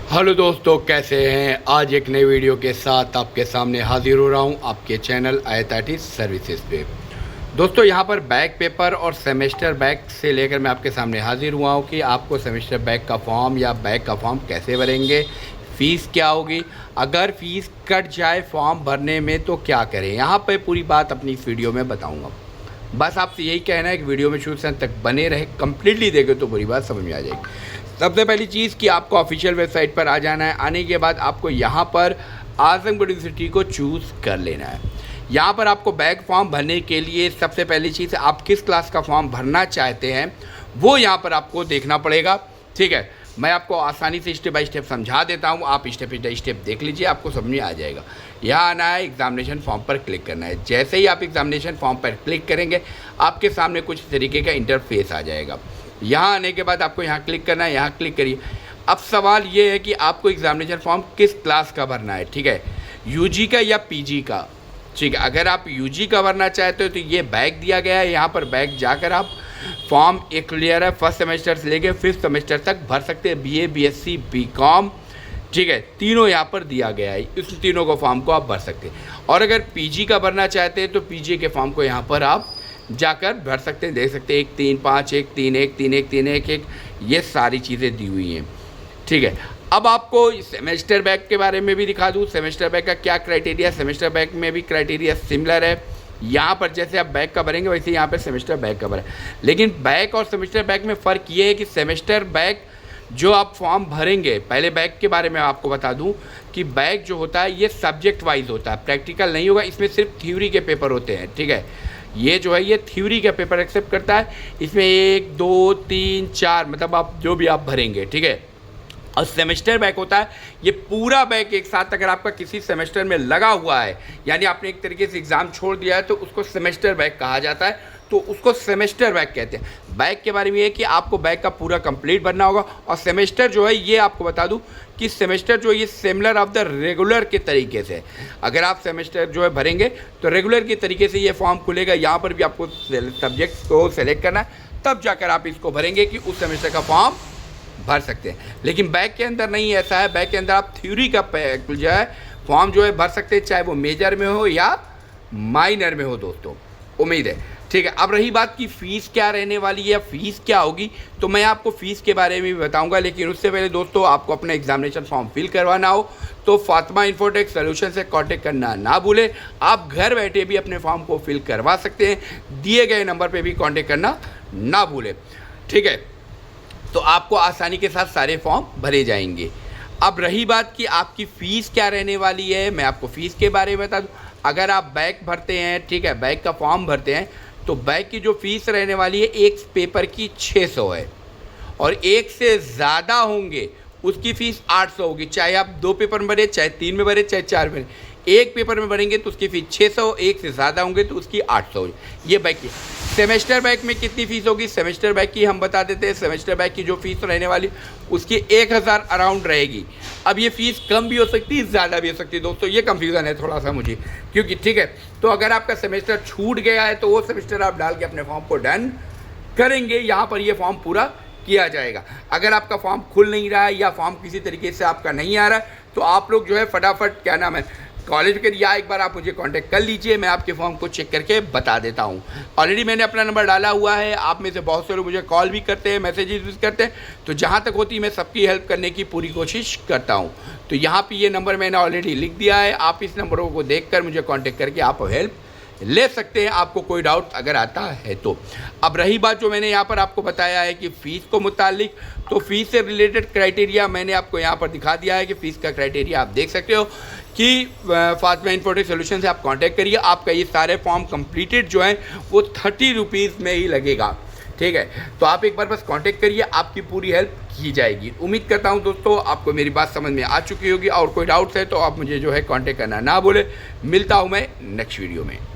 Hello दोस्तों, कैसे हैं। आज एक नई वीडियो के साथ आपके सामने हाजिर हो रहा हूं आपके चैनल IIT सर्विसेज पे। दोस्तों, यहां पर बैक पेपर और सेमेस्टर बैक से लेकर मैं आपके सामने हाजिर हुआ हूं कि आपको सेमेस्टर बैक का फॉर्म या बैक का फॉर्म कैसे भरेंगे, फ़ीस क्या होगी, अगर फ़ीस कट जाए फॉर्म भरने में तो क्या करें। यहाँ पर पूरी बात अपनी इस वीडियो में बताऊँगा। बस आपसे यही कहना है कि वीडियो में शुरू से अंत तक बने रहे, कंप्लीटली देखें तो पूरी बात समझ में आ जाएगी। सबसे पहली चीज़ कि आपको ऑफिशियल वेबसाइट पर आ जाना है। आने के बाद आपको यहाँ पर आजमगढ़ यूनिवर्सिटी को चूज़ कर लेना है। यहाँ पर आपको बैक फॉर्म भरने के लिए सबसे पहली चीज़ आप किस क्लास का फॉर्म भरना चाहते हैं वो यहाँ पर आपको देखना पड़ेगा। ठीक है, मैं आपको आसानी से स्टेप बाय स्टेप समझा देता हूँ, आप स्टेप बाय स्टेप देख लीजिए, आपको समझ में आ जाएगा। यहाँ आना है, एग्जामिनेशन फॉर्म पर क्लिक करना है। जैसे ही आप एग्जामिनेशन फॉर्म पर क्लिक करेंगे आपके सामने कुछ तरीके का इंटरफेस आ जाएगा। यहाँ आने के बाद आपको यहाँ क्लिक करना है, यहाँ क्लिक करिए। अब सवाल ये है कि आपको एग्जामिनेशन फॉर्म किस क्लास का भरना है। ठीक है, यूजी का या पीजी का। ठीक है, अगर आप यूजी का भरना चाहते हो तो ये बैक दिया गया है, यहाँ पर बैक जाकर आप फॉर्म एक क्लियर है, फर्स्ट सेमेस्टर से लेकर फिफ्थ सेमेस्टर तक भर सकते हैं। BA BSc BCom, ठीक है, तीनों यहाँ पर दिया गया है। इस तीनों को फॉर्म को आप भर सकते हैं। और अगर पीजी का भरना चाहते हैं तो पीजी के फॉर्म को यहाँ पर आप जाकर भर सकते हैं। देख सकते हैं 1 3 5 1 3 1 3 1 3 1 1, ये सारी चीज़ें दी हुई हैं। ठीक है, अब आपको सेमेस्टर बैक के बारे में भी दिखा दूँ। सेमेस्टर बैक का क्या क्राइटेरिया, सेमेस्टर बैक में भी क्राइटेरिया सिमिलर है। यहाँ पर जैसे आप बैक का भरेंगे वैसे यहाँ पर सेमेस्टर बैक का भरें, लेकिन बैक और सेमेस्टर बैक में फ़र्क ये है कि सेमेस्टर बैक जो आप फॉर्म भरेंगे, पहले बैक के बारे में आपको बता दूं कि बैक जो होता है ये सब्जेक्ट वाइज होता है, प्रैक्टिकल नहीं होगा। इसमें सिर्फ थ्योरी के पेपर होते हैं। ठीक है, ये जो है ये थ्योरी का पेपर एक्सेप्ट करता है। इसमें 1 2 3 4 मतलब आप जो भी आप भरेंगे। ठीक है, और सेमेस्टर बैक होता है ये पूरा बैक एक साथ अगर आपका किसी सेमेस्टर में लगा हुआ है, यानी आपने एक तरीके से एग्ज़ाम छोड़ दिया है, तो उसको सेमेस्टर बैक कहा जाता है। तो उसको सेमेस्टर बैक कहते हैं। बैक के बारे में ये कि आपको बैक का पूरा कंप्लीट भरना होगा। और सेमेस्टर जो है ये आपको बता दूं कि सेमेस्टर जो ये सिमिलर ऑफ द रेगुलर के तरीके से, अगर आप सेमेस्टर जो है भरेंगे तो रेगुलर के तरीके से ये फॉर्म खुलेगा। यहाँ पर भी आपको सब्जेक्ट को सेलेक्ट करना है, तब जाकर आप इसको भरेंगे कि उस सेमेस्टर का फॉर्म भर सकते हैं। लेकिन बैक के अंदर नहीं ऐसा है। बैक के अंदर आप थ्योरी का जो है फॉर्म जो है भर सकते हैं, चाहे वो मेजर में हो या माइनर में हो। दोस्तों, उम्मीद है। ठीक है, अब रही बात की फ़ीस क्या रहने वाली है, फ़ीस क्या होगी, तो मैं आपको फ़ीस के बारे में भी बताऊंगा। लेकिन उससे पहले दोस्तों, आपको अपना एग्जामिनेशन फॉर्म फिल करवाना हो तो फातिमा इन्फोटेक सोल्यूशन से कांटेक्ट करना ना भूलें। आप घर बैठे भी अपने फॉर्म को फिल करवा सकते हैं। दिए गए नंबर पर भी कांटेक्ट करना ना भूलें। ठीक है, तो आपको आसानी के साथ सारे फॉर्म भरे जाएंगे। अब रही बात कि आपकी फ़ीस क्या रहने वाली है, मैं आपको फ़ीस के बारे में बता दूँ। अगर आप बैक भरते हैं, ठीक है, बैक का फॉर्म भरते हैं, तो बैक की जो फ़ीस रहने वाली है एक पेपर की 600 है, और एक से ज़्यादा होंगे उसकी फ़ीस 800 होगी। चाहे आप 2 पेपर में भरें, चाहे 3 में भरें, चाहे 4 में भरें। एक पेपर में भरेंगे तो उसकी फ़ीस 600, एक से ज़्यादा होंगे तो उसकी 800 होगी। ये बैक की। सेमेस्टर बैक में कितनी फ़ीस होगी, सेमेस्टर बैक की हम बता देते हैं। सेमेस्टर बैक की जो फ़ीस रहने वाली उसकी 1000 अराउंड रहेगी। अब ये फ़ीस कम भी हो सकती है, ज़्यादा भी हो सकती है। दोस्तों, ये कंफ्यूजन है थोड़ा सा मुझे, क्योंकि ठीक है, तो अगर आपका सेमेस्टर छूट गया है तो वो सेमेस्टर आप डाल के अपने फॉर्म को डन करेंगे। यहाँ पर ये फॉर्म पूरा किया जाएगा। अगर आपका फॉर्म खुल नहीं रहा है या फॉर्म किसी तरीके से आपका नहीं आ रहा है तो आप लोग जो है फटाफट क्या नाम है कॉलेज के या एक बार आप मुझे कांटेक्ट कर लीजिए, मैं आपके फॉर्म को चेक करके बता देता हूँ। ऑलरेडी मैंने अपना नंबर डाला हुआ है। आप में से बहुत से लोग मुझे कॉल भी करते हैं, मैसेजेस भी करते हैं, तो जहाँ तक होती मैं सबकी हेल्प करने की पूरी कोशिश करता हूँ। तो यहाँ पे ये नंबर मैंने ऑलरेडी लिख दिया है। आप इस नंबरों को देखकर मुझे कॉन्टेक्ट करके आप हेल्प ले सकते हैं, आपको कोई डाउट अगर आता है तो। अब रही बात जो मैंने यहाँ पर आपको बताया है कि फ़ीस को मुतालिक, तो फ़ीस से रिलेटेड क्राइटेरिया मैंने आपको यहाँ पर दिखा दिया है कि फ़ीस का क्राइटेरिया आप देख सकते हो कि फातिमा इन्फोटेक सोल्यूशन से आप कांटेक्ट करिए। आपका ये सारे फॉर्म कंप्लीटेड जो है वो 30 रुपीज़ में ही लगेगा। ठीक है, तो आप एक बार बस कांटेक्ट करिए, आपकी पूरी हेल्प की जाएगी। उम्मीद करता हूं दोस्तों आपको मेरी बात समझ में आ चुकी होगी, और कोई डाउट्स है तो आप मुझे जो है कांटेक्ट करना ना भूलें। मिलता हूं मैं नेक्स्ट वीडियो में।